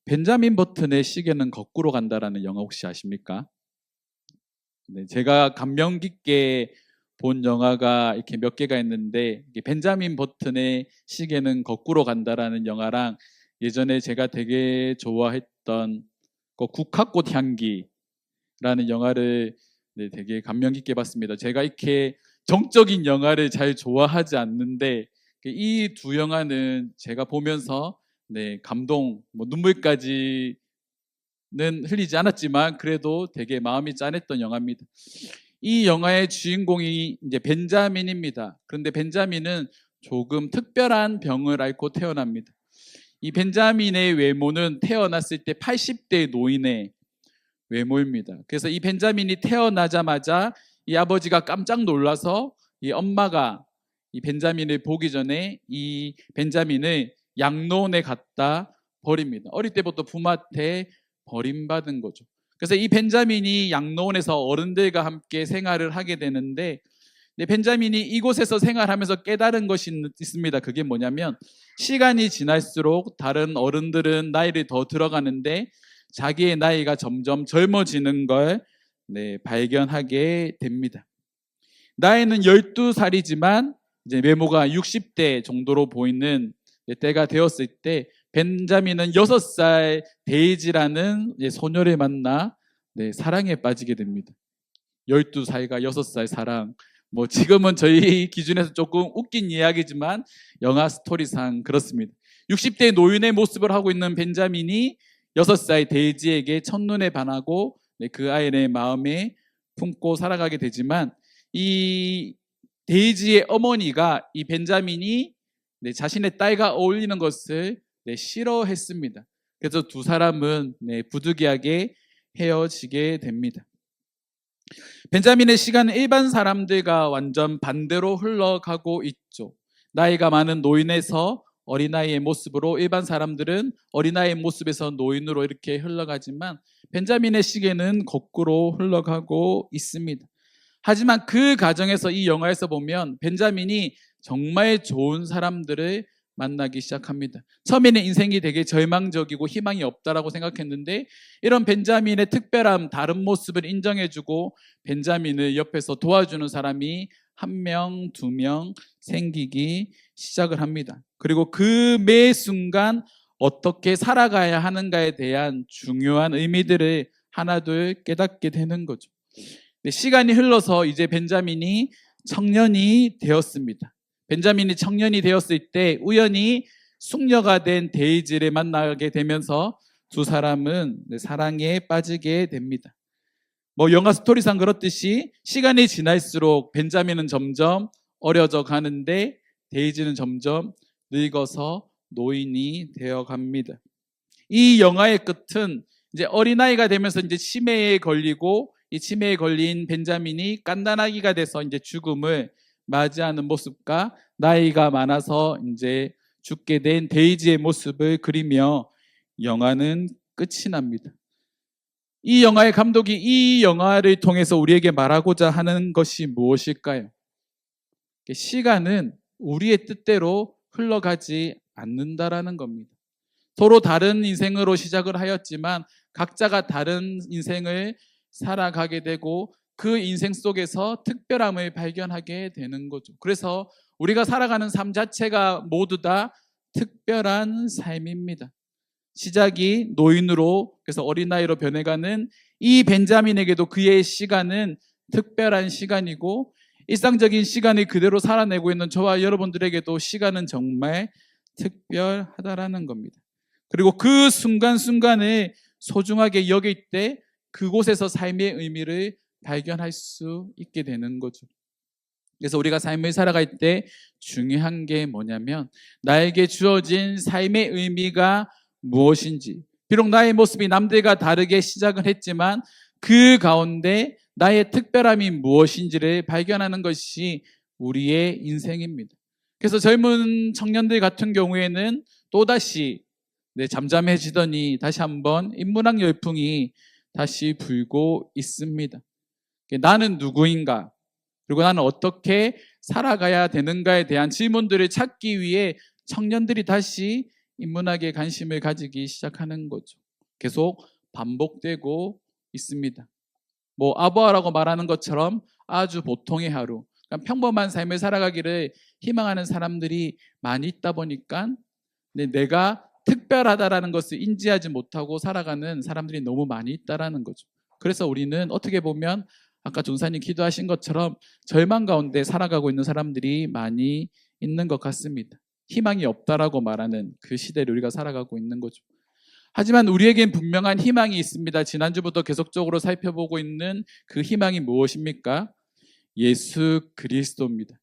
벤자민 버튼의 시계는 거꾸로 간다라는 영화 혹시 아십니까? 네, 제가 감명 깊게 본 영화가 이렇게 몇 개가 있는데, 이게 벤자민 버튼의 시계는 거꾸로 간다라는 영화랑 예전에 제가 되게 좋아했던 그 국화꽃 향기라는 영화를 되게 감명 깊게 봤습니다. 제가 이렇게 정적인 영화를 잘 좋아하지 않는데 이 두 영화는 제가 보면서 감동, 눈물까지는 흘리지 않았지만 그래도 되게 마음이 짠했던 영화입니다. 이 영화의 주인공이 이제 벤자민입니다. 그런데 벤자민은 조금 특별한 병을 앓고 태어납니다. 이 벤자민의 외모는 태어났을 때 80대 노인의 외모입니다. 그래서 이 벤자민이 태어나자마자 이 아버지가 깜짝 놀라서 이 엄마가 이 벤자민을 보기 전에 이 벤자민을 양로원에 갖다 버립니다. 어릴 때부터 부모한테 버림받은 거죠. 그래서 이 벤자민이 양로원에서 어른들과 함께 생활을 하게 되는데, 벤자민이 이곳에서 생활하면서 깨달은 것이 있습니다. 그게 뭐냐면, 시간이 지날수록 다른 어른들은 나이를 더 들어가는데 자기의 나이가 점점 젊어지는 걸 발견하게 됩니다. 나이는 12살이지만 이제 외모가 60대 정도로 보이는 때가 되었을 때 벤자민은 6살 데이지라는 소녀를 만나 사랑에 빠지게 됩니다. 12살과 6살 사랑. 지금은 저희 기준에서 조금 웃긴 이야기지만 영화 스토리상 그렇습니다. 60대 노인의 모습을 하고 있는 벤자민이 6살 데이지에게 첫눈에 반하고 그 아이의 마음에 품고 살아가게 되지만, 이 데이지의 어머니가 이 벤자민이 자신의 딸과 어울리는 것을 싫어했습니다. 그래서 두 사람은 부득이하게 헤어지게 됩니다. 벤자민의 시간은 일반 사람들과 완전 반대로 흘러가고 있죠. 나이가 많은 노인에서 어린아이의 모습으로, 일반 사람들은 어린아이의 모습에서 노인으로 이렇게 흘러가지만 벤자민의 시계는 거꾸로 흘러가고 있습니다. 하지만 그 과정에서 이 영화에서 보면 벤자민이 정말 좋은 사람들을 만나기 시작합니다. 처음에는 인생이 되게 절망적이고 희망이 없다라고 생각했는데, 이런 벤자민의 특별함, 다른 모습을 인정해주고 벤자민을 옆에서 도와주는 사람이 1명, 2명 생기기 시작을 합니다. 그리고 그 매 순간 어떻게 살아가야 하는가에 대한 중요한 의미들을 하나둘 깨닫게 되는 거죠. 시간이 흘러서 이제 벤자민이 청년이 되었습니다. 벤자민이 청년이 되었을 때 우연히 숙녀가 된 데이지를 만나게 되면서 두 사람은 사랑에 빠지게 됩니다. 영화 스토리상 그렇듯이 시간이 지날수록 벤자민은 점점 어려져 가는데 데이지는 점점 늙어서 노인이 되어 갑니다. 이 영화의 끝은 이제 어린아이가 되면서 이제 치매에 걸리고, 이 치매에 걸린 벤자민이 갓난아기가 돼서 이제 죽음을 맞이하는 모습과 나이가 많아서 이제 죽게 된 데이지의 모습을 그리며 영화는 끝이 납니다. 이 영화의 감독이 이 영화를 통해서 우리에게 말하고자 하는 것이 무엇일까요? 시간은 우리의 뜻대로 흘러가지 않는다라는 겁니다. 서로 다른 인생으로 시작을 하였지만 각자가 다른 인생을 살아가게 되고 그 인생 속에서 특별함을 발견하게 되는 거죠. 그래서 우리가 살아가는 삶 자체가 모두 다 특별한 삶입니다. 시작이 노인으로, 그래서 어린아이로 변해가는 이 벤자민에게도 그의 시간은 특별한 시간이고, 일상적인 시간을 그대로 살아내고 있는 저와 여러분들에게도 시간은 정말 특별하다라는 겁니다. 그리고 그 순간순간을 소중하게 여길 때 그곳에서 삶의 의미를 발견할 수 있게 되는 거죠. 그래서 우리가 삶을 살아갈 때 중요한 게 뭐냐면, 나에게 주어진 삶의 의미가 무엇인지, 비록 나의 모습이 남들과 다르게 시작을 했지만 그 가운데 나의 특별함이 무엇인지를 발견하는 것이 우리의 인생입니다. 그래서 젊은 청년들 같은 경우에는 또다시 잠잠해지더니 다시 한번 인문학 열풍이 다시 불고 있습니다. 나는 누구인가, 그리고 나는 어떻게 살아가야 되는가에 대한 질문들을 찾기 위해 청년들이 다시 인문학에 관심을 가지기 시작하는 거죠. 계속 반복되고 있습니다. 뭐 아부하라고 말하는 것처럼 아주 보통의 하루, 그러니까 평범한 삶을 살아가기를 희망하는 사람들이 많이 있다 보니까 내가 특별하다라는 것을 인지하지 못하고 살아가는 사람들이 너무 많이 있다라는 거죠. 그래서 우리는 어떻게 보면 아까 전사님 기도하신 것처럼 절망 가운데 살아가고 있는 사람들이 많이 있는 것 같습니다. 희망이 없다라고 말하는 그 시대를 우리가 살아가고 있는 거죠. 하지만 우리에겐 분명한 희망이 있습니다. 지난주부터 계속적으로 살펴보고 있는 그 희망이 무엇입니까? 예수 그리스도입니다.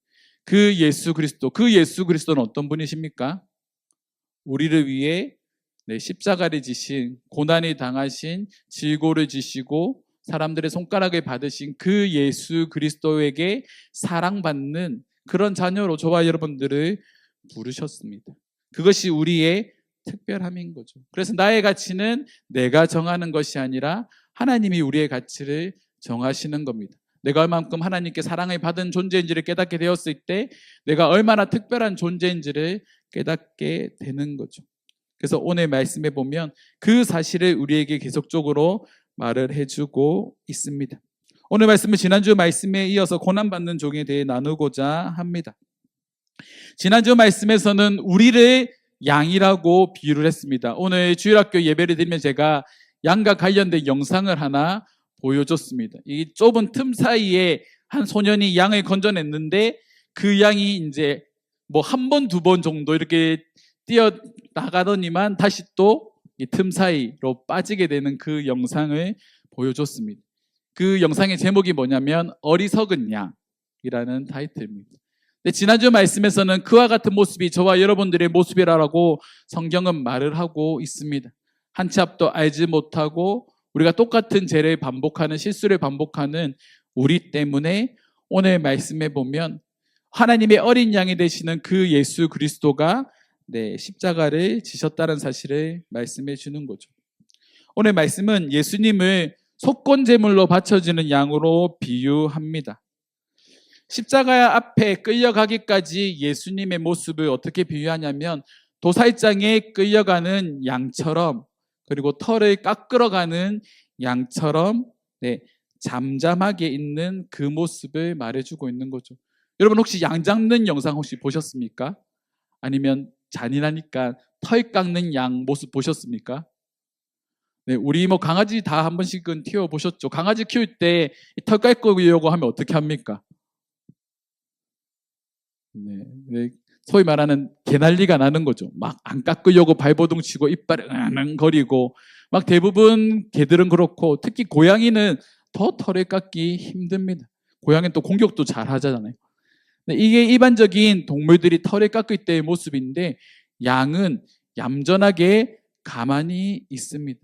그 예수 그리스도는 어떤 분이십니까? 우리를 위해 십자가를 지신, 고난을 당하신, 질고를 지시고 사람들의 손가락을 받으신 그 예수 그리스도에게 사랑받는 그런 자녀로 저와 여러분들을 부르셨습니다. 그것이 우리의 특별함인 거죠. 그래서 나의 가치는 내가 정하는 것이 아니라 하나님이 우리의 가치를 정하시는 겁니다. 내가 얼만큼 하나님께 사랑을 받은 존재인지를 깨닫게 되었을 때 내가 얼마나 특별한 존재인지를 깨닫게 되는 거죠. 그래서 오늘 말씀에 보면 그 사실을 우리에게 계속적으로 말을 해주고 있습니다. 오늘 말씀은 지난주 말씀에 이어서 고난받는 종에 대해 나누고자 합니다. 지난주 말씀에서는 우리를 양이라고 비유를 했습니다. 오늘 주일학교 예배를 드리면 제가 양과 관련된 영상을 하나 보여줬습니다. 이 좁은 틈 사이에 한 소년이 양을 건져냈는데 그 양이 이제 뭐 한 번, 두 번 정도 이렇게 뛰어 나가더니만 다시 또 이 틈 사이로 빠지게 되는 그 영상을 보여줬습니다. 그 영상의 제목이 뭐냐면 어리석은 양이라는 타이틀입니다. 근데 지난주 말씀에서는 그와 같은 모습이 저와 여러분들의 모습이라고 성경은 말을 하고 있습니다. 한 치 앞도 알지 못하고 우리가 똑같은 죄를 반복하는, 실수를 반복하는 우리 때문에 오늘 말씀에 보면 하나님의 어린 양이 되시는 그 예수 그리스도가 십자가를 지셨다는 사실을 말씀해 주는 거죠. 오늘 말씀은 예수님을 속건제물로 바쳐지는 양으로 비유합니다. 십자가 앞에 끌려가기까지 예수님의 모습을 어떻게 비유하냐면 도살장에 끌려가는 양처럼, 그리고 털을 깎으러가는 양처럼 잠잠하게 있는 그 모습을 말해주고 있는 거죠. 여러분 혹시 양 잡는 영상 혹시 보셨습니까? 아니면 잔인하니까 털 깎는 양 모습 보셨습니까? 우리 뭐 강아지 다 한 번씩은 키워보셨죠? 강아지 키울 때 털 깎으려고 하면 어떻게 합니까? 소위 말하는 개난리가 나는 거죠. 막 안 깎으려고 발버둥 치고 이빨을 응응거리고, 막 대부분 개들은 그렇고 특히 고양이는 더 털을 깎기 힘듭니다. 고양이는 또 공격도 잘 하잖아요. 이게 일반적인 동물들이 털을 깎을 때의 모습인데 양은 얌전하게 가만히 있습니다.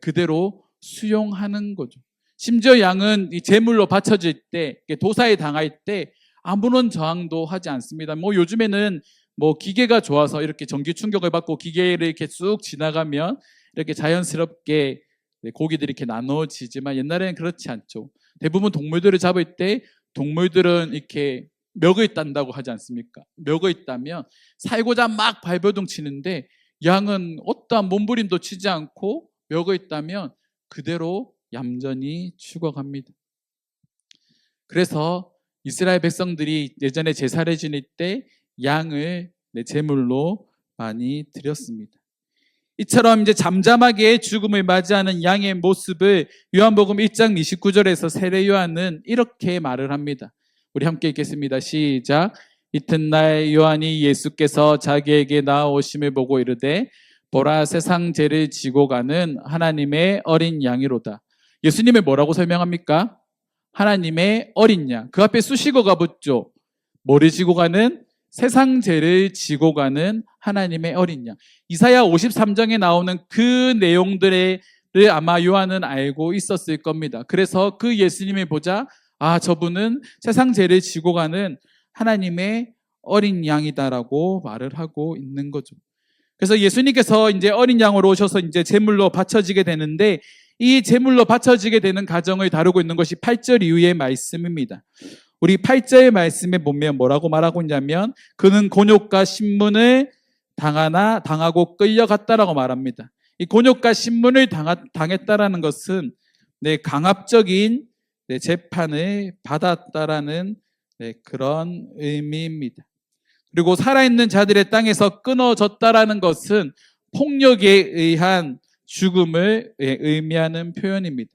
그대로 수용하는 거죠. 심지어 양은 이 제물로 바쳐질 때, 도사에 당할 때 아무런 저항도 하지 않습니다. 뭐 요즘에는 뭐 기계가 좋아서 이렇게 전기 충격을 받고 기계를 이렇게 쑥 지나가면 이렇게 자연스럽게 고기들이 이렇게 나눠지지만 옛날에는 그렇지 않죠. 대부분 동물들을 잡을 때 동물들은 이렇게 멱을 딴다고 하지 않습니까? 멱을 따면 살고자 막 발버둥 치는데 양은 어떠한 몸부림도 치지 않고 멱을 따면 그대로 얌전히 죽어갑니다. 그래서 이스라엘 백성들이 예전에 제사를 지낼 때 양을 제물로 많이 드렸습니다. 이처럼 이제 잠잠하게 죽음을 맞이하는 양의 모습을 요한복음 1장 29절에서 세례 요한은 이렇게 말을 합니다. 우리 함께 읽겠습니다. 시작. 이튿날 요한이 예수께서 자기에게 나아오심을 보고 이르되 보라, 세상 죄를 지고 가는 하나님의 어린 양이로다. 예수님을 뭐라고 설명합니까? 하나님의 어린 양. 그 앞에 수식어가 붙죠. 뭐를 지고 가는? 세상 죄를 지고 가는 하나님의 어린 양. 이사야 53장에 나오는 그 내용들을 아마 요한은 알고 있었을 겁니다. 그래서 그 예수님을 보자, 아, 저분은 세상 죄를 지고 가는 하나님의 어린 양이다라고 말을 하고 있는 거죠. 그래서 예수님께서 이제 어린 양으로 오셔서 이제 제물로 바쳐지게 되는데, 이 제물로 바쳐지게 되는 과정을 다루고 있는 것이 8절 이후의 말씀입니다. 우리 8절 말씀에 보면 뭐라고 말하고 있냐면, 그는 곤욕과 신문을 당하고 끌려갔다라고 말합니다. 이 곤욕과 신문을 당했다라는 것은 강압적인 재판을 받았다라는 그런 의미입니다. 그리고 살아있는 자들의 땅에서 끊어졌다라는 것은 폭력에 의한 죽음을 의미하는 표현입니다.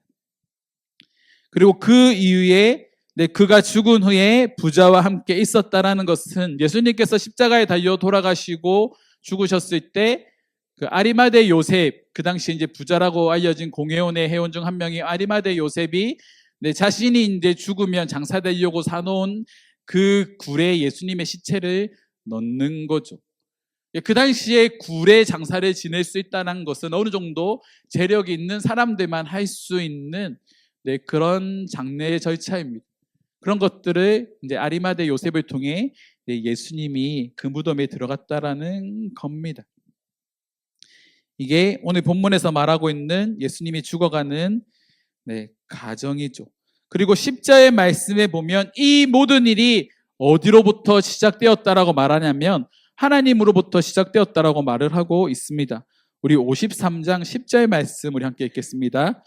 그리고 그 이후에 그가 죽은 후에 부자와 함께 있었다라는 것은 예수님께서 십자가에 달려 돌아가시고 죽으셨을 때 그 아리마대 요셉, 그 당시 이제 부자라고 알려진 공회원의 회원 중 한 명이 아리마대 요셉이 자신이 이제 죽으면 장사되려고 사놓은 그 굴에 예수님의 시체를 넣는 거죠. 그 당시에 굴에 장사를 지낼 수 있다는 것은 어느 정도 재력이 있는 사람들만 할 수 있는 그런 장례의 절차입니다. 그런 것들을 이제 아리마대 요셉을 통해 예수님이 그 무덤에 들어갔다라는 겁니다. 이게 오늘 본문에서 말하고 있는 예수님이 죽어가는 가정이죠. 그리고 십자의 말씀에 보면 이 모든 일이 어디로부터 시작되었다라고 말하냐면 하나님으로부터 시작되었다라고 말을 하고 있습니다. 우리 53장 10절 말씀 우리 함께 읽겠습니다.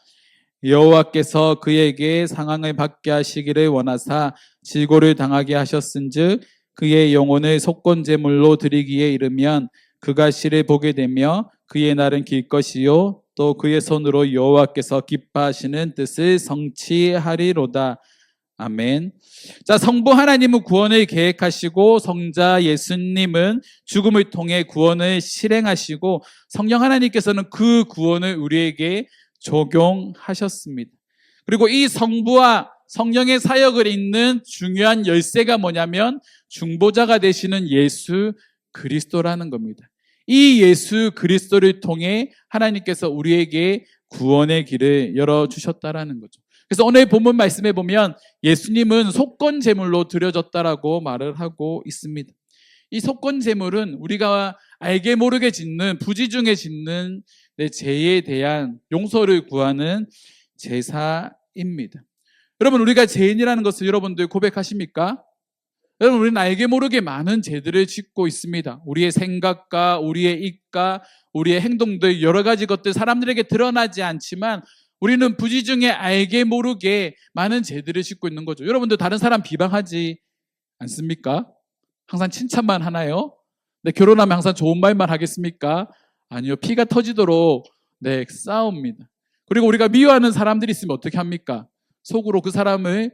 여호와께서 그에게 상황을 받게 하시기를 원하사 질고를 당하게 하셨은즉 그의 영혼을 속건제물로 드리기에 이르면 그가 시를 보게 되며 그의 날은 길 것이요 또 그의 손으로 여호와께서 기뻐하시는 뜻을 성취하리로다. 아멘. 자, 성부 하나님은 구원을 계획하시고 성자 예수님은 죽음을 통해 구원을 실행하시고 성령 하나님께서는 그 구원을 우리에게 적용하셨습니다. 그리고 이 성부와 성령의 사역을 잇는 중요한 열쇠가 뭐냐면 중보자가 되시는 예수 그리스도라는 겁니다. 이 예수 그리스도를 통해 하나님께서 우리에게 구원의 길을 열어주셨다라는 거죠. 그래서 오늘 본문 말씀에 보면 예수님은 속건 제물로 드려졌다라고 말을 하고 있습니다. 이 속건 제물은 우리가 알게 모르게 짓는 부지 중에 짓는 죄에 대한 용서를 구하는 제사입니다. 여러분, 우리가 죄인이라는 것을 여러분들 고백하십니까? 여러분, 우리는 알게 모르게 많은 죄들을 짓고 있습니다. 우리의 생각과 우리의 입과 우리의 행동들, 여러 가지 것들 사람들에게 드러나지 않지만 우리는 부지 중에 알게 모르게 많은 죄들을 짓고 있는 거죠. 여러분들 다른 사람 비방하지 않습니까? 항상 칭찬만 하나요? 결혼하면 항상 좋은 말만 하겠습니까? 아니요. 피가 터지도록 싸웁니다. 그리고 우리가 미워하는 사람들이 있으면 어떻게 합니까? 속으로 그 사람을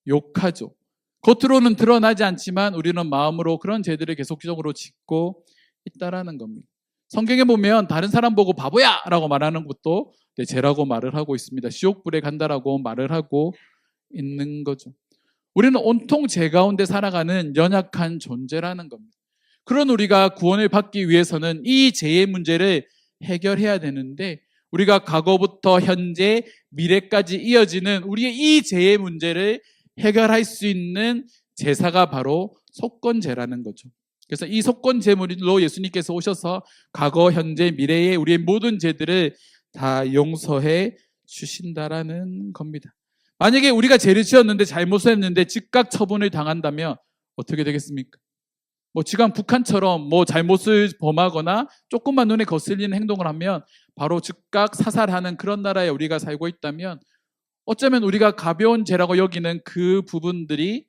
욕하죠. 겉으로는 드러나지 않지만 우리는 마음으로 그런 죄들을 계속적으로 짓고 있다라는 겁니다. 성경에 보면 다른 사람 보고 바보야! 라고 말하는 것도 죄라고 말을 하고 있습니다. 지옥불에 간다라고 말을 하고 있는 거죠. 우리는 온통 죄 가운데 살아가는 연약한 존재라는 겁니다. 그런 우리가 구원을 받기 위해서는 이 죄의 문제를 해결해야 되는데 우리가 과거부터 현재, 미래까지 이어지는 우리의 이 죄의 문제를 해결할 수 있는 제사가 바로 속건제라는 거죠. 그래서 이 속건제물로 예수님께서 오셔서 과거, 현재, 미래의 우리의 모든 죄들을 다 용서해 주신다라는 겁니다. 만약에 우리가 죄를 지었는데 잘못을 했는데 즉각 처분을 당한다면 어떻게 되겠습니까? 지금 북한처럼 잘못을 범하거나 조금만 눈에 거슬리는 행동을 하면 바로 즉각 사살하는 그런 나라에 우리가 살고 있다면 어쩌면 우리가 가벼운 죄라고 여기는 그 부분들이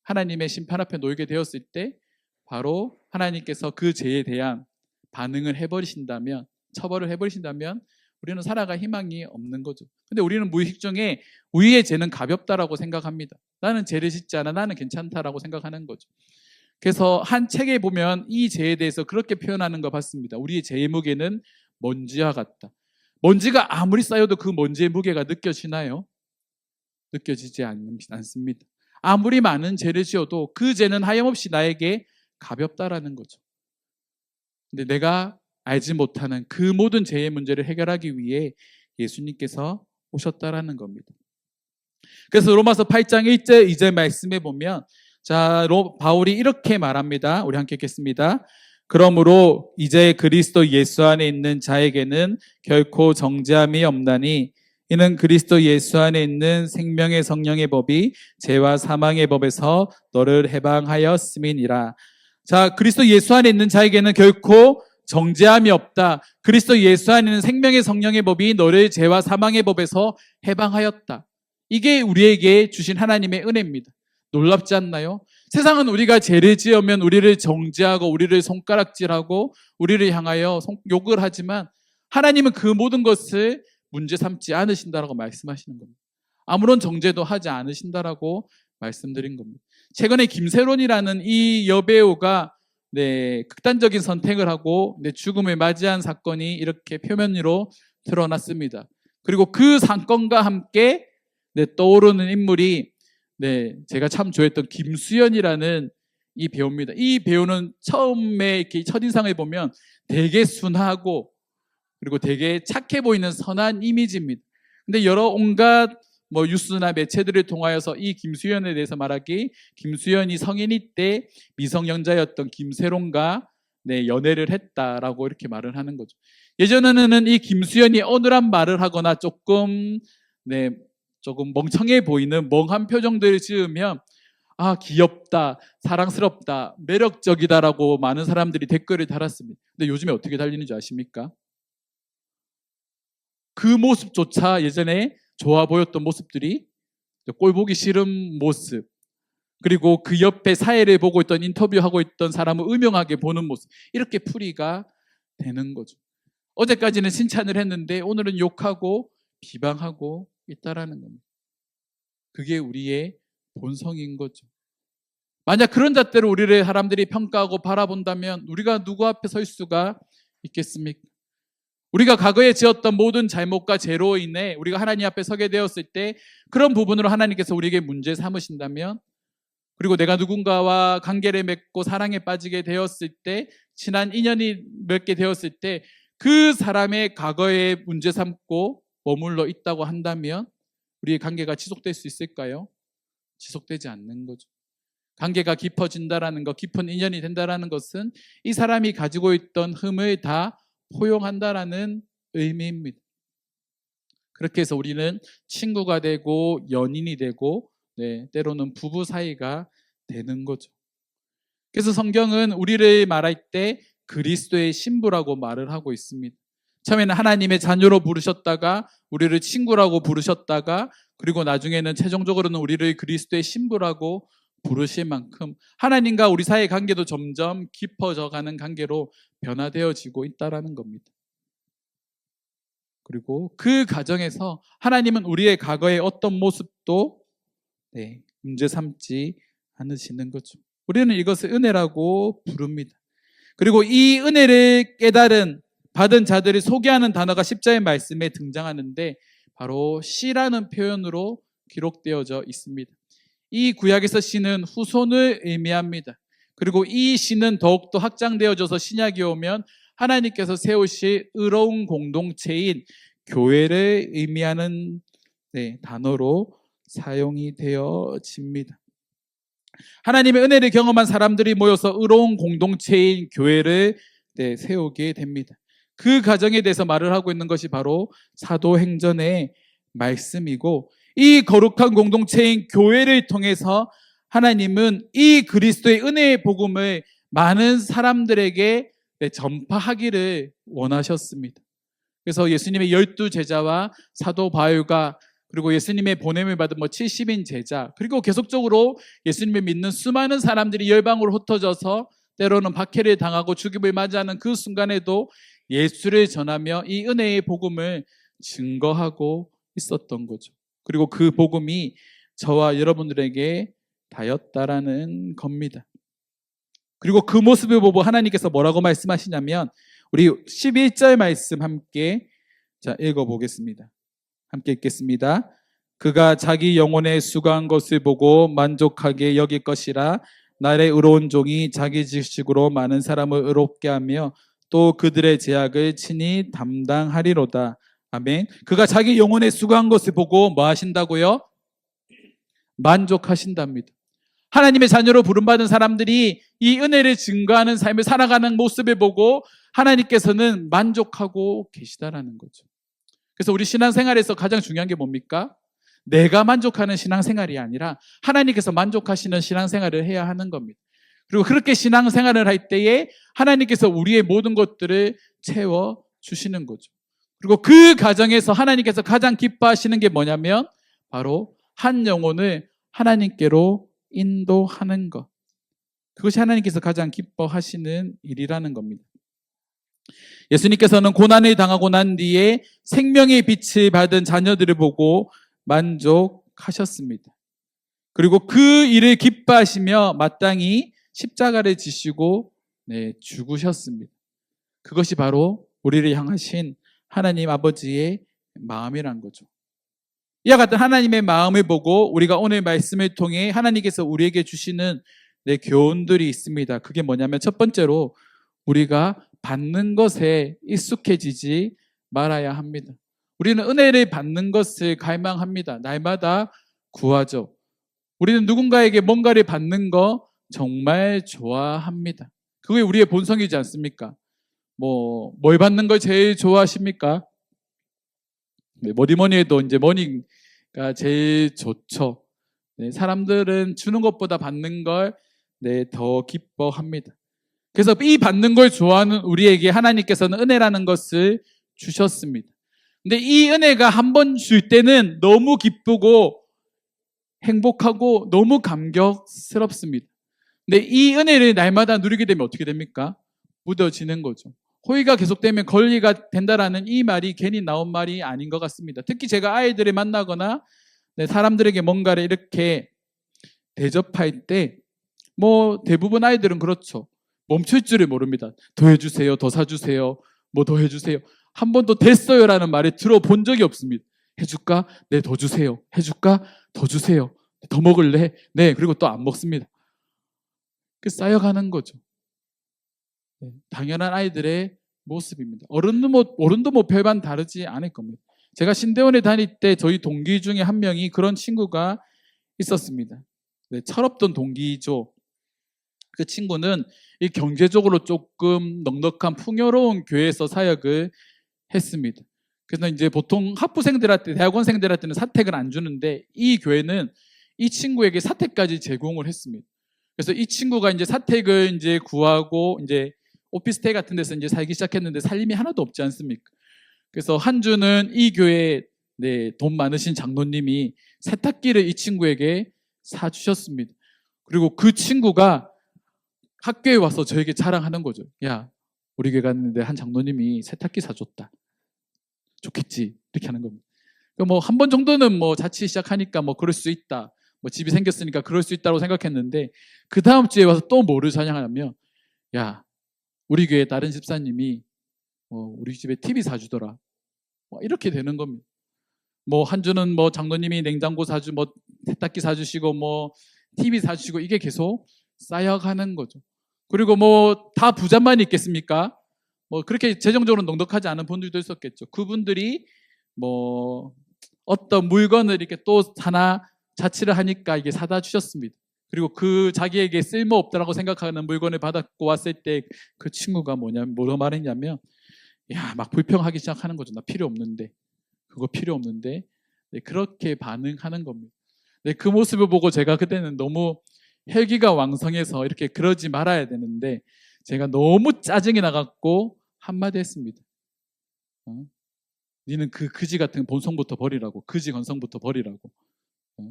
하나님의 심판 앞에 놓이게 되었을 때 바로 하나님께서 그 죄에 대한 반응을 해버리신다면, 처벌을 해버리신다면 우리는 살아갈 희망이 없는 거죠. 근데 우리는 무의식 중에 우리의 죄는 가볍다라고 생각합니다. 나는 죄를 짓지 않아, 나는 괜찮다라고 생각하는 거죠. 그래서 한 책에 보면 이 죄에 대해서 그렇게 표현하는 거 봤습니다. 우리의 죄의 무게는 먼지와 같다. 먼지가 아무리 쌓여도 그 먼지의 무게가 느껴지나요? 느껴지지 않습니다. 아무리 많은 죄를 지어도 그 죄는 하염없이 나에게 가볍다라는 거죠. 근데 내가 알지 못하는 그 모든 죄의 문제를 해결하기 위해 예수님께서 오셨다라는 겁니다. 그래서 로마서 8장 1절 2절 말씀에 보면 바울이 이렇게 말합니다. 우리 함께 읽겠습니다. 그러므로 이제 그리스도 예수 안에 있는 자에게는 결코 정죄함이 없나니 이는 그리스도 예수 안에 있는 생명의 성령의 법이 죄와 사망의 법에서 너를 해방하였음이니라. 자, 그리스도 예수 안에 있는 자에게는 결코 정죄함이 없다. 그리스도 예수 안에는 생명의 성령의 법이 너를 죄와 사망의 법에서 해방하였다. 이게 우리에게 주신 하나님의 은혜입니다. 놀랍지 않나요? 세상은 우리가 죄를 지으면 우리를 정죄하고 우리를 손가락질하고 우리를 향하여 욕을 하지만 하나님은 그 모든 것을 문제 삼지 않으신다라고 말씀하시는 겁니다. 아무런 정죄도 하지 않으신다라고 말씀드린 겁니다. 최근에 김세론이라는 이 여배우가 극단적인 선택을 하고 죽음을 맞이한 사건이 이렇게 표면으로 드러났습니다. 그리고 그 사건과 함께 떠오르는 인물이 제가 참 좋아했던 김수현이라는 이 배우입니다. 이 배우는 처음에 이렇게 첫인상을 보면 되게 순하고 그리고 되게 착해 보이는 선한 이미지입니다. 근데 여러 온갖 뉴스나 매체들을 통하여서 이 김수현에 대해서 말하기, 김수현이 성인이 때 미성년자였던 김세론과 연애를 했다라고 이렇게 말을 하는 거죠. 예전에는 이 김수현이 어눌한 말을 하거나 조금 멍청해 보이는 멍한 표정들을 지으면 귀엽다, 사랑스럽다, 매력적이다라고 많은 사람들이 댓글을 달았습니다. 근데 요즘에 어떻게 달리는지 아십니까? 그 모습조차 예전에 좋아 보였던 모습들이 꼴보기 싫은 모습, 그리고 그 옆에 사회를 보고 있던 인터뷰하고 있던 사람을 음흉하게 보는 모습, 이렇게 풀이가 되는 거죠. 어제까지는 칭찬을 했는데 오늘은 욕하고 비방하고 있다라는 겁니다. 그게 우리의 본성인 거죠. 만약 그런 잣대로 우리를 사람들이 평가하고 바라본다면 우리가 누구 앞에 설 수가 있겠습니까? 우리가 과거에 지었던 모든 잘못과 죄로 인해 우리가 하나님 앞에 서게 되었을 때 그런 부분으로 하나님께서 우리에게 문제 삼으신다면, 그리고 내가 누군가와 관계를 맺고 사랑에 빠지게 되었을 때, 친한 인연이 맺게 되었을 때 그 사람의 과거에 문제 삼고 머물러 있다고 한다면 우리의 관계가 지속될 수 있을까요? 지속되지 않는 거죠. 관계가 깊어진다라는 것, 깊은 인연이 된다라는 것은 이 사람이 가지고 있던 흠을 다 포용한다라는 의미입니다. 그렇게 해서 우리는 친구가 되고 연인이 되고 때로는 부부 사이가 되는 거죠. 그래서 성경은 우리를 말할 때 그리스도의 신부라고 말을 하고 있습니다. 처음에는 하나님의 자녀로 부르셨다가 우리를 친구라고 부르셨다가 그리고 나중에는 최종적으로는 우리를 그리스도의 신부라고 부르실 만큼 하나님과 우리 사이의 관계도 점점 깊어져 가는 관계로 변화되어지고 있다라는 겁니다. 그리고 그 과정에서 하나님은 우리의 과거의 어떤 모습도 문제 삼지 않으시는 거죠. 우리는 이것을 은혜라고 부릅니다. 그리고 이 은혜를 받은 자들을 소개하는 단어가 십자의 말씀에 등장하는데 바로 씨라는 표현으로 기록되어져 있습니다. 이 구약에서 씨는 후손을 의미합니다. 그리고 이 씨는 더욱더 확장되어져서 신약이 오면 하나님께서 세우실 의로운 공동체인 교회를 의미하는 단어로 사용이 되어집니다. 하나님의 은혜를 경험한 사람들이 모여서 의로운 공동체인 교회를 세우게 됩니다. 그 과정에 대해서 말을 하고 있는 것이 바로 사도행전의 말씀이고, 이 거룩한 공동체인 교회를 통해서 하나님은 이 그리스도의 은혜의 복음을 많은 사람들에게 전파하기를 원하셨습니다. 그래서 예수님의 12제자와 사도 바울과 그리고 예수님의 보냄을 받은 70인 제자, 그리고 계속적으로 예수님을 믿는 수많은 사람들이 열방으로 흩어져서 때로는 박해를 당하고 죽임을 맞이하는 그 순간에도 예수를 전하며 이 은혜의 복음을 증거하고 있었던 거죠. 그리고 그 복음이 저와 여러분들에게 닿였다라는 겁니다. 그리고 그 모습을 보고 하나님께서 뭐라고 말씀하시냐면, 우리 11절 말씀 함께 읽어보겠습니다. 함께 읽겠습니다. 그가 자기 영혼에 수고한 것을 보고 만족하게 여길 것이라. 나의 의로운 종이 자기 지식으로 많은 사람을 의롭게 하며 또 그들의 죄악을 친히 담당하리로다. 아멘. 그가 자기 영혼에 수고한 것을 보고 뭐 하신다고요? 만족하신답니다. 하나님의 자녀로 부름받은 사람들이 이 은혜를 증거하는 삶을 살아가는 모습을 보고 하나님께서는 만족하고 계시다라는 거죠. 그래서 우리 신앙생활에서 가장 중요한 게 뭡니까? 내가 만족하는 신앙생활이 아니라 하나님께서 만족하시는 신앙생활을 해야 하는 겁니다. 그리고 그렇게 신앙생활을 할 때에 하나님께서 우리의 모든 것들을 채워주시는 거죠. 그리고 그 과정에서 하나님께서 가장 기뻐하시는 게 뭐냐면 바로 한 영혼을 하나님께로 인도하는 것. 그것이 하나님께서 가장 기뻐하시는 일이라는 겁니다. 예수님께서는 고난을 당하고 난 뒤에 생명의 빛을 받은 자녀들을 보고 만족하셨습니다. 그리고 그 일을 기뻐하시며 마땅히 십자가를 지시고 죽으셨습니다. 그것이 바로 우리를 향하신 하나님 아버지의 마음이란 거죠. 이와 같은 하나님의 마음을 보고 우리가 오늘 말씀을 통해 하나님께서 우리에게 주시는 교훈들이 있습니다. 그게 뭐냐면 첫 번째로 우리가 받는 것에 익숙해지지 말아야 합니다. 우리는 은혜를 받는 것을 갈망합니다. 날마다 구하죠. 우리는 누군가에게 뭔가를 받는 거 정말 좋아합니다. 그게 우리의 본성이지 않습니까? 뭘 받는 걸 제일 좋아하십니까? 뭐니 해도 이제 머니가 제일 좋죠. 사람들은 주는 것보다 받는 걸 더 기뻐합니다. 그래서 이 받는 걸 좋아하는 우리에게 하나님께서는 은혜라는 것을 주셨습니다. 근데 이 은혜가 한 번 줄 때는 너무 기쁘고 행복하고 너무 감격스럽습니다. 근데 이 은혜를 날마다 누리게 되면 어떻게 됩니까? 묻어지는 거죠. 호의가 계속되면 권리가 된다라는 이 말이 괜히 나온 말이 아닌 것 같습니다. 특히 제가 아이들을 만나거나 사람들에게 뭔가를 이렇게 대접할 때 대부분 아이들은 그렇죠. 멈출 줄을 모릅니다. 더 해주세요. 더 사주세요. 더 해주세요. 한 번도 됐어요라는 말을 들어본 적이 없습니다. 해줄까? 네, 더 주세요. 해줄까? 더 주세요. 더 먹을래? 네, 그리고 또 안 먹습니다. 쌓여가는 거죠. 당연한 아이들의 모습입니다. 어른도 별반 다르지 않을 겁니다. 제가 신대원에 다닐 때 저희 동기 중에 한 명이 그런 친구가 있었습니다. 철없던 동기죠. 그 친구는 이 경제적으로 조금 넉넉한 풍요로운 교회에서 사역을 했습니다. 그래서 이제 보통 학부생들한테, 대학원생들한테는 사택을 안 주는데 이 교회는 이 친구에게 사택까지 제공을 했습니다. 그래서 이 친구가 이제 사택을 이제 구하고 이제 오피스텔 같은 데서 이제 살기 시작했는데 살림이 하나도 없지 않습니까? 그래서 한 주는 이 교회 돈 많으신 장로님이 세탁기를 이 친구에게 사주셨습니다. 그리고 그 친구가 학교에 와서 저에게 자랑하는 거죠. 야, 우리 교회 갔는데 한 장로님이 세탁기 사줬다. 좋겠지. 이렇게 하는 겁니다. 한 번 정도는 자취 시작하니까 그럴 수 있다. 집이 생겼으니까 그럴 수 있다고 생각했는데 그 다음 주에 와서 또 뭐를 자랑하냐면 야, 우리 교회 다른 집사님이 우리 집에 TV 사주더라. 이렇게 되는 겁니다. 한 주는 장로님이 냉장고 세탁기 사주시고 TV 사주시고 이게 계속 쌓여가는 거죠. 그리고 다 부자만 있겠습니까? 그렇게 재정적으로 넉넉하지 않은 분들도 있었겠죠. 그분들이 어떤 물건을 이렇게 또 하나 자취를 하니까 이게 사다 주셨습니다. 그리고 그 자기에게 쓸모없다라고 생각하는 물건을 받았고 왔을 때 그 친구가 뭐라고 말했냐면 막 불평하기 시작하는 거죠. 나 필요 없는데 그거 필요 없는데 그렇게 반응하는 겁니다. 그 모습을 보고 제가 그때는 너무 혈기가 왕성해서 이렇게 그러지 말아야 되는데 제가 너무 짜증이 나갖고 한마디 했습니다. 니는 그 그지 같은 본성부터 버리라고. 그지 건성부터 버리라고.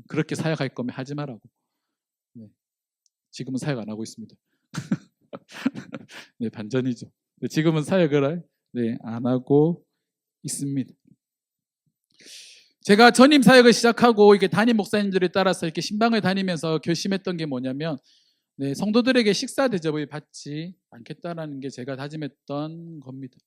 그렇게 사역할 거면 하지 말라고. 지금은 사역 안 하고 있습니다. 반전이죠. 지금은 사역을 안 하고 있습니다. 제가 전임 사역을 시작하고 이게 담임 목사님들에 따라서 이렇게 신방을 다니면서 결심했던 게 뭐냐면 성도들에게 식사 대접을 받지 않겠다라는 게 제가 다짐했던 겁니다.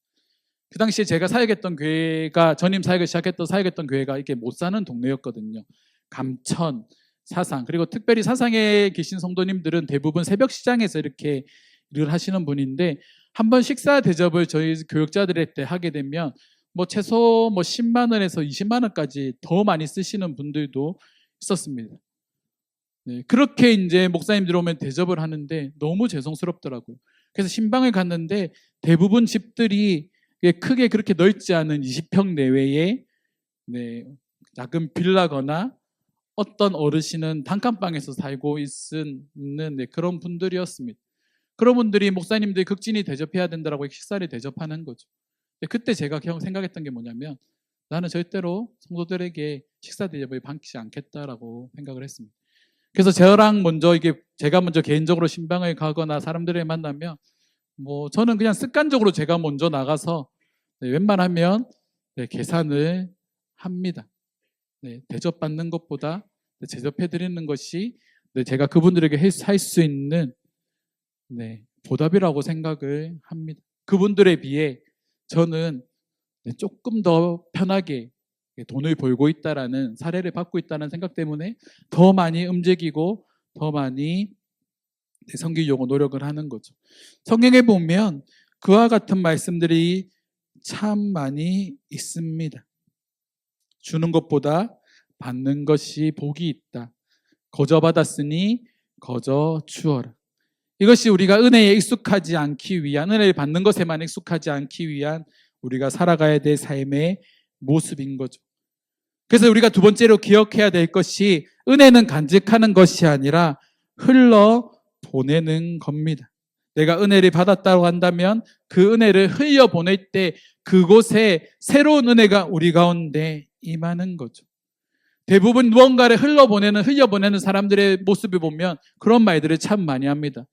그 당시에 제가 사역했던 교회가 전임 사역을 시작했던 사역했던 교회가 이게 못 사는 동네였거든요. 감천, 사상, 그리고 특별히 사상에 계신 성도님들은 대부분 새벽 시장에서 이렇게 일을 하시는 분인데 한번 식사 대접을 저희 교육자들한테 하게 되면 최소 10만 원에서 20만 원까지 더 많이 쓰시는 분들도 있었습니다. 그렇게 이제 목사님들 오면 대접을 하는데 너무 죄송스럽더라고요. 그래서 신방을 갔는데 대부분 집들이 크게 그렇게 넓지 않은 20평 내외의 작은 빌라거나 어떤 어르신은 단칸방에서 살고 있는 그런 분들이었습니다. 그런 분들이 목사님들이 극진히 대접해야 된다라고 식사를 대접하는 거죠. 그때 제가 생각했던 게 뭐냐면 나는 절대로 성도들에게 식사 대접을 방치지 않겠다라고 생각을 했습니다. 그래서 제가 먼저 개인적으로 신방을 가거나 사람들을 만나면 저는 그냥 습관적으로 제가 먼저 나가서 웬만하면 계산을 합니다. 대접받는 것보다 대접해드리는 것이 제가 그분들에게 할 수 있는 보답이라고 생각을 합니다. 그분들에 비해 저는 조금 더 편하게 돈을 벌고 있다라는 사례를 받고 있다는 생각 때문에 더 많이 움직이고 더 많이 섬기려고 노력을 하는 거죠. 성경에 보면 그와 같은 말씀들이 참 많이 있습니다. 주는 것보다 받는 것이 복이 있다. 거저 받았으니 거저 주어라. 이것이 우리가 은혜에 익숙하지 않기 위한, 은혜를 받는 것에만 익숙하지 않기 위한 우리가 살아가야 될 삶의 모습인 거죠. 그래서 우리가 두 번째로 기억해야 될 것이 은혜는 간직하는 것이 아니라 흘러 보내는 겁니다. 내가 은혜를 받았다고 한다면 그 은혜를 흘려 보낼 때 그곳에 새로운 은혜가 우리 가운데 임하는 거죠. 대부분 무언가를 흘려보내는 사람들의 모습을 보면 그런 말들을 참 많이 합니다.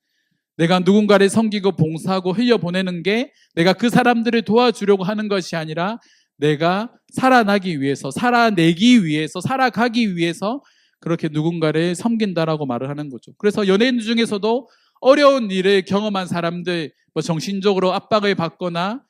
내가 누군가를 섬기고 봉사하고 흘려보내는 게 내가 그 사람들을 도와주려고 하는 것이 아니라 내가 살아나기 위해서, 살아내기 위해서, 살아가기 위해서 그렇게 누군가를 섬긴다라고 말을 하는 거죠. 그래서 연예인 중에서도 어려운 일을 경험한 사람들, 정신적으로 압박을 받거나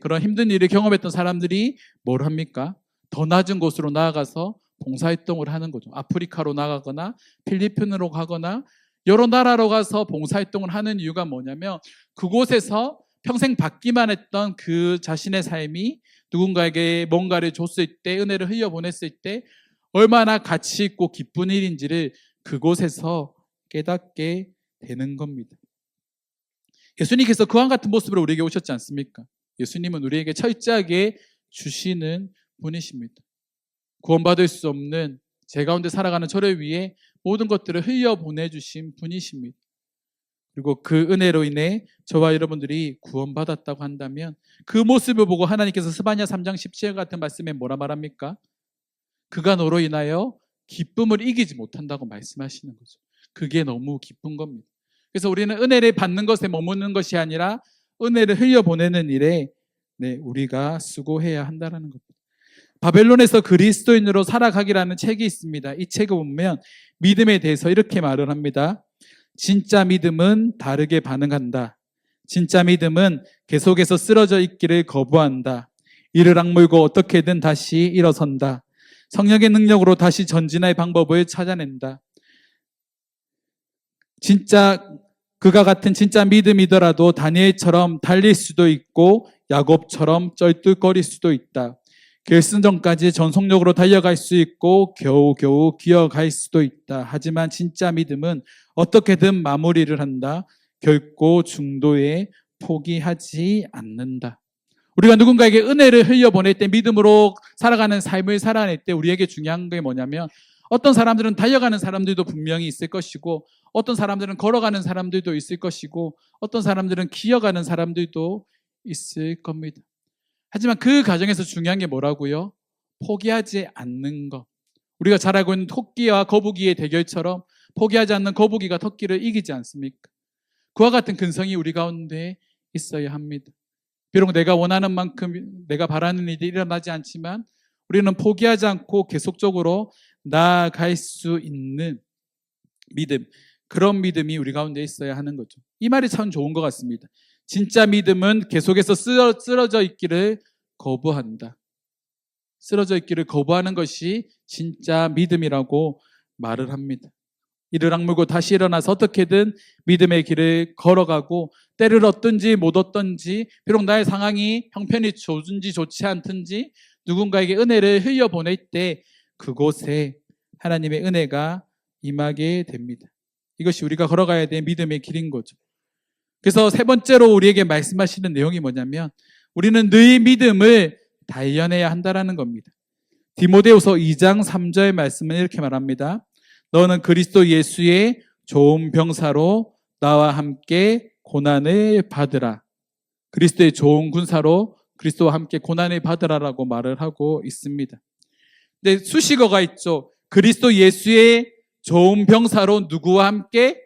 그런 힘든 일을 경험했던 사람들이 뭘 합니까? 더 낮은 곳으로 나아가서 봉사활동을 하는 거죠. 아프리카로 나가거나 필리핀으로 가거나 여러 나라로 가서 봉사활동을 하는 이유가 뭐냐면 그곳에서 평생 받기만 했던 그 자신의 삶이 누군가에게 뭔가를 줬을 때, 은혜를 흘려보냈을 때 얼마나 가치 있고 기쁜 일인지를 그곳에서 깨닫게 되는 겁니다. 예수님께서 그와 같은 모습으로 우리에게 오셨지 않습니까? 예수님은 우리에게 철저하게 주시는 분이십니다. 구원받을 수 없는 제 가운데 살아가는 저를 위해 모든 것들을 흘려보내주신 분이십니다. 그리고 그 은혜로 인해 저와 여러분들이 구원받았다고 한다면 그 모습을 보고 하나님께서 스바냐 3장 17절 같은 말씀에 뭐라 말합니까? 그가 너로 인하여 기쁨을 이기지 못한다고 말씀하시는 거죠. 그게 너무 기쁜 겁니다. 그래서 우리는 은혜를 받는 것에 머무는 것이 아니라 은혜를 흘려보내는 일에 우리가 수고해야 한다는 겁니다. 바벨론에서 그리스도인으로 살아가기라는 책이 있습니다. 이 책을 보면 믿음에 대해서 이렇게 말을 합니다. 진짜 믿음은 다르게 반응한다. 진짜 믿음은 계속해서 쓰러져 있기를 거부한다. 이를 악물고 어떻게든 다시 일어선다. 성령의 능력으로 다시 전진할 방법을 찾아낸다. 그가 같은 진짜 믿음이더라도 다니엘처럼 달릴 수도 있고 야곱처럼 쩔뚝거릴 수도 있다. 결승전까지 전속력으로 달려갈 수 있고 겨우겨우 기어갈 수도 있다. 하지만 진짜 믿음은 어떻게든 마무리를 한다. 결코 중도에 포기하지 않는다. 우리가 누군가에게 은혜를 흘려보낼 때, 믿음으로 살아가는 삶을 살아낼 때 우리에게 중요한 게 뭐냐면 어떤 사람들은 달려가는 사람들도 분명히 있을 것이고 어떤 사람들은 걸어가는 사람들도 있을 것이고 어떤 사람들은 기어가는 사람들도 있을 겁니다. 하지만 그 과정에서 중요한 게 뭐라고요? 포기하지 않는 것. 우리가 잘 알고 있는 토끼와 거북이의 대결처럼 포기하지 않는 거북이가 토끼를 이기지 않습니까? 그와 같은 근성이 우리 가운데 있어야 합니다. 비록 내가 원하는 만큼 내가 바라는 일이 일어나지 않지만 우리는 포기하지 않고 계속적으로 나아갈 수 있는 믿음, 그런 믿음이 우리 가운데 있어야 하는 거죠. 이 말이 참 좋은 것 같습니다. 진짜 믿음은 계속해서 쓰러져 있기를 거부한다. 쓰러져 있기를 거부하는 것이 진짜 믿음이라고 말을 합니다. 이를 악물고 다시 일어나서 어떻게든 믿음의 길을 걸어가고 때를 얻든지 못 얻든지 비록 나의 상황이 형편이 좋은지 좋지 않든지 누군가에게 은혜를 흘려보낼 때 그곳에 하나님의 은혜가 임하게 됩니다. 이것이 우리가 걸어가야 될 믿음의 길인 거죠. 그래서 세 번째로 우리에게 말씀하시는 내용이 뭐냐면 우리는 너희 믿음을 단련해야 한다라는 겁니다. 디모데후서 2장 3절 말씀은 이렇게 말합니다. 너는 그리스도 예수의 좋은 병사로 나와 함께 고난을 받으라. 그리스도의 좋은 군사로 그리스도와 함께 고난을 받으라라고 말을 하고 있습니다. 근데 수식어가 있죠. 그리스도 예수의 좋은 병사로 누구와 함께?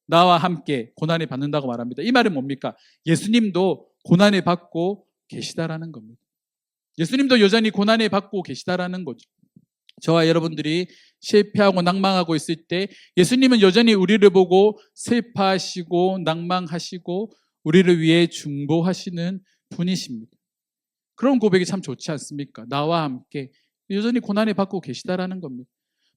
나와 함께 고난을 받는다고 말합니다. 이 말은 뭡니까? 예수님도 고난을 받고 계시다라는 겁니다. 예수님도 여전히 고난을 받고 계시다라는 거죠. 저와 여러분들이 실패하고 낭망하고 있을 때 예수님은 여전히 우리를 보고 슬퍼하시고 낭망하시고 우리를 위해 중보하시는 분이십니다. 그런 고백이 참 좋지 않습니까? 나와 함께 여전히 고난을 받고 계시다라는 겁니다.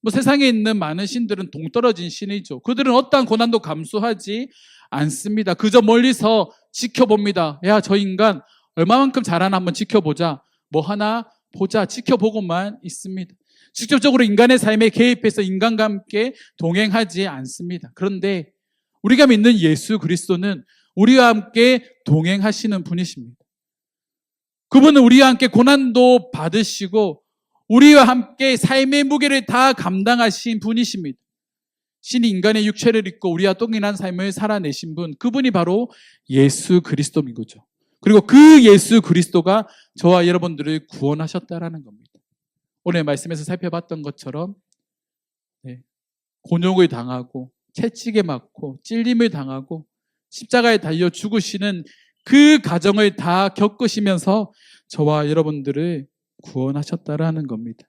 뭐 세상에 있는 많은 신들은 동떨어진 신이죠. 그들은 어떠한 고난도 감수하지 않습니다. 그저 멀리서 지켜봅니다. 야, 저 인간 얼마만큼 잘하나 한번 지켜보자. 뭐 하나 보자. 지켜보고만 있습니다. 직접적으로 인간의 삶에 개입해서 인간과 함께 동행하지 않습니다. 그런데 우리가 믿는 예수 그리스도는 우리와 함께 동행하시는 분이십니다. 그분은 우리와 함께 고난도 받으시고 우리와 함께 삶의 무게를 다 감당하신 분이십니다. 신이 인간의 육체를 입고 우리와 동일한 삶을 살아내신 분, 그분이 바로 예수 그리스도인 거죠. 그리고 그 예수 그리스도가 저와 여러분들을 구원하셨다라는 겁니다. 오늘 말씀에서 살펴봤던 것처럼 곤욕을 당하고 채찍에 맞고 찔림을 당하고 십자가에 달려 죽으시는 그 과정을 다 겪으시면서 저와 여러분들을 구원하셨다라는 겁니다.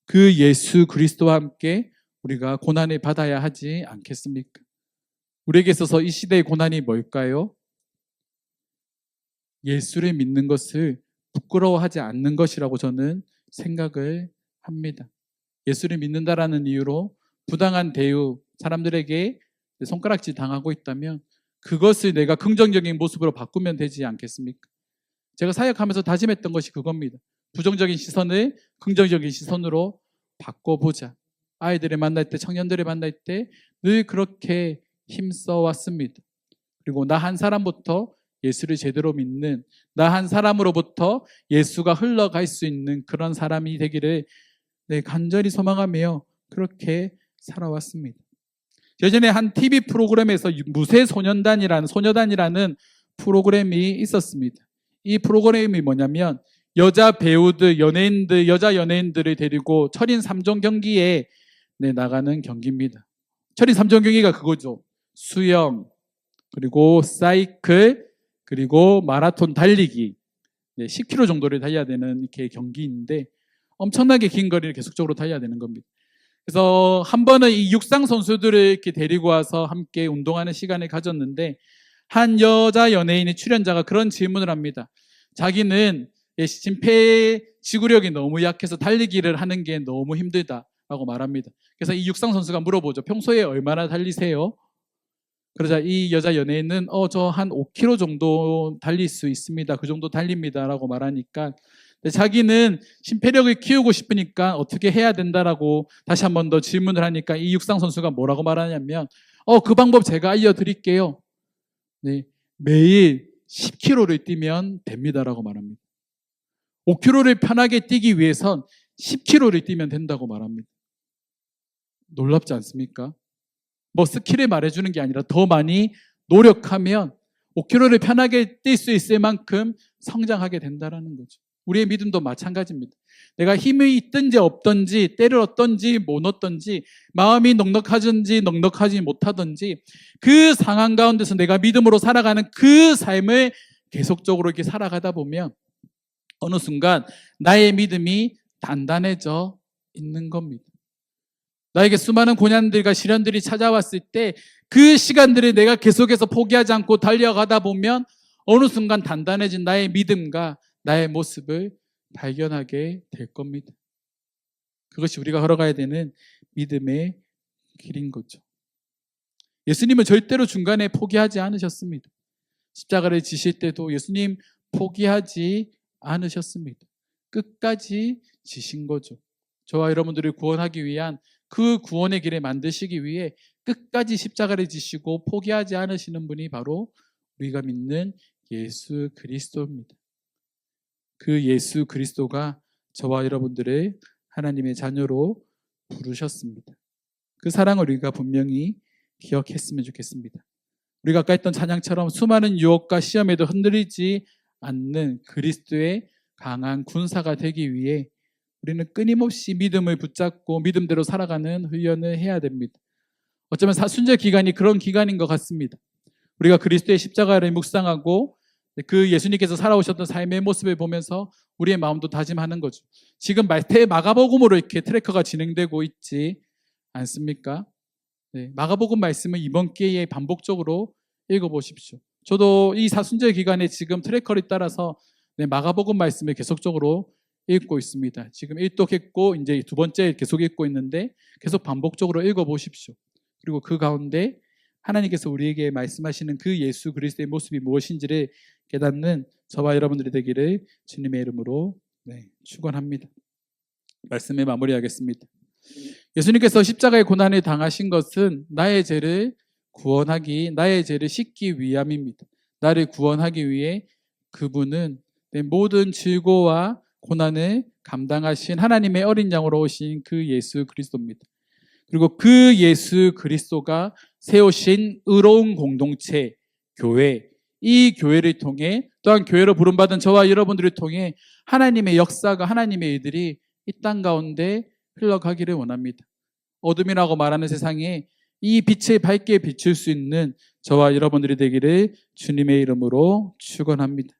그 예수 그리스도와 함께 우리가 고난을 받아야 하지 않겠습니까? 우리에게 있어서 이 시대의 고난이 뭘까요? 예수를 믿는 것을 부끄러워하지 않는 것이라고 저는 생각을 합니다. 예수를 믿는다라는 이유로 부당한 대우, 사람들에게 손가락질 당하고 있다면 그것을 내가 긍정적인 모습으로 바꾸면 되지 않겠습니까? 제가 사역하면서 다짐했던 것이 그겁니다. 부정적인 시선을 긍정적인 시선으로 바꿔보자. 아이들을 만날 때, 청년들을 만날 때 늘 그렇게 힘써왔습니다. 그리고 나 한 사람부터 예수를 제대로 믿는, 나 한 사람으로부터 예수가 흘러갈 수 있는 그런 사람이 되기를 간절히 소망하며 그렇게 살아왔습니다. 예전에 한 TV 프로그램에서 무쇠소년단이라는 소녀단이라는 프로그램이 있었습니다. 이 프로그램이 뭐냐면 여자 배우들, 연예인들, 여자 연예인들을 데리고 철인 3종 경기에 나가는 경기입니다. 철인 3종 경기가 그거죠. 수영, 그리고 사이클, 그리고 마라톤 달리기. 10km 정도를 달려야 되는 이렇게 경기인데 엄청나게 긴 거리를 계속적으로 달려야 되는 겁니다. 그래서 한 번은 이 육상 선수들을 이렇게 데리고 와서 함께 운동하는 시간을 가졌는데 한 여자 연예인의 출연자가 그런 질문을 합니다. 자기는 심폐 지구력이 너무 약해서 달리기를 하는 게 너무 힘들다라고 말합니다. 그래서 이 육상 선수가 물어보죠. 평소에 얼마나 달리세요? 그러자 이 여자 연예인은 저 한 5km 정도 달릴 수 있습니다. 그 정도 달립니다라고 말하니까 자기는 심폐력을 키우고 싶으니까 어떻게 해야 된다라고 다시 한 번 더 질문을 하니까 이 육상 선수가 뭐라고 말하냐면 그 방법 제가 알려드릴게요. 매일 10km를 뛰면 됩니다라고 말합니다. 5km를 편하게 뛰기 위해선 10km를 뛰면 된다고 말합니다. 놀랍지 않습니까? 뭐 스킬을 말해주는 게 아니라 더 많이 노력하면 5km를 편하게 뛸 수 있을 만큼 성장하게 된다는 거죠. 우리의 믿음도 마찬가지입니다. 내가 힘이 있든지 없든지 때를 얻든지 못 얻든지 마음이 넉넉하든지 넉넉하지 못하든지 그 상황 가운데서 내가 믿음으로 살아가는 그 삶을 계속적으로 이렇게 살아가다 보면 어느 순간 나의 믿음이 단단해져 있는 겁니다. 나에게 수많은 고난들과 시련들이 찾아왔을 때 그 시간들을 내가 계속해서 포기하지 않고 달려가다 보면 어느 순간 단단해진 나의 믿음과 나의 모습을 발견하게 될 겁니다. 그것이 우리가 걸어가야 되는 믿음의 길인 거죠. 예수님은 절대로 중간에 포기하지 않으셨습니다. 십자가를 지실 때도 예수님 포기하지 않으셨습니다. 끝까지 지신 거죠. 저와 여러분들을 구원하기 위한 그 구원의 길을 만드시기 위해 끝까지 십자가를 지시고 포기하지 않으시는 분이 바로 우리가 믿는 예수 그리스도입니다. 그 예수 그리스도가 저와 여러분들을 하나님의 자녀로 부르셨습니다. 그 사랑을 우리가 분명히 기억했으면 좋겠습니다. 우리가 아까 했던 찬양처럼 수많은 유혹과 시험에도 흔들리지 않는 그리스도의 강한 군사가 되기 위해 우리는 끊임없이 믿음을 붙잡고 믿음대로 살아가는 훈련을 해야 됩니다. 어쩌면 사순절 기간이 그런 기간인 것 같습니다. 우리가 그리스도의 십자가를 묵상하고 그 예수님께서 살아오셨던 삶의 모습을 보면서 우리의 마음도 다짐하는 거죠. 지금 마가복음으로 이렇게 트래커가 진행되고 있지 않습니까? 네, 마가복음 말씀을 이번 기회에 반복적으로 읽어보십시오. 저도 이 사순절 기간에 지금 트래커를 따라서 마가복음 말씀을 계속적으로 읽고 있습니다. 지금 1독했고 이제 두 번째 계속 읽고 있는데 계속 반복적으로 읽어보십시오. 그리고 그 가운데 하나님께서 우리에게 말씀하시는 그 예수 그리스도의 모습이 무엇인지를 깨닫는 저와 여러분들이 되기를 주님의 이름으로 축원합니다. 말씀을 마무리하겠습니다. 예수님께서 십자가의 고난을 당하신 것은 나의 죄를 씻기 위함입니다. 나를 구원하기 위해 그분은 내 모든 즐거움과 고난을 감당하신 하나님의 어린 양으로 오신 그 예수 그리스도입니다. 그리고 그 예수 그리스도가 세우신 의로운 공동체, 교회, 이 교회를 통해 또한 교회로 부름받은 저와 여러분들을 통해 하나님의 역사가 하나님의 일들이 이 땅 가운데 흘러가기를 원합니다. 어둠이라고 말하는 세상에 이 빛을 밝게 비출 수 있는 저와 여러분들이 되기를 주님의 이름으로 축원합니다.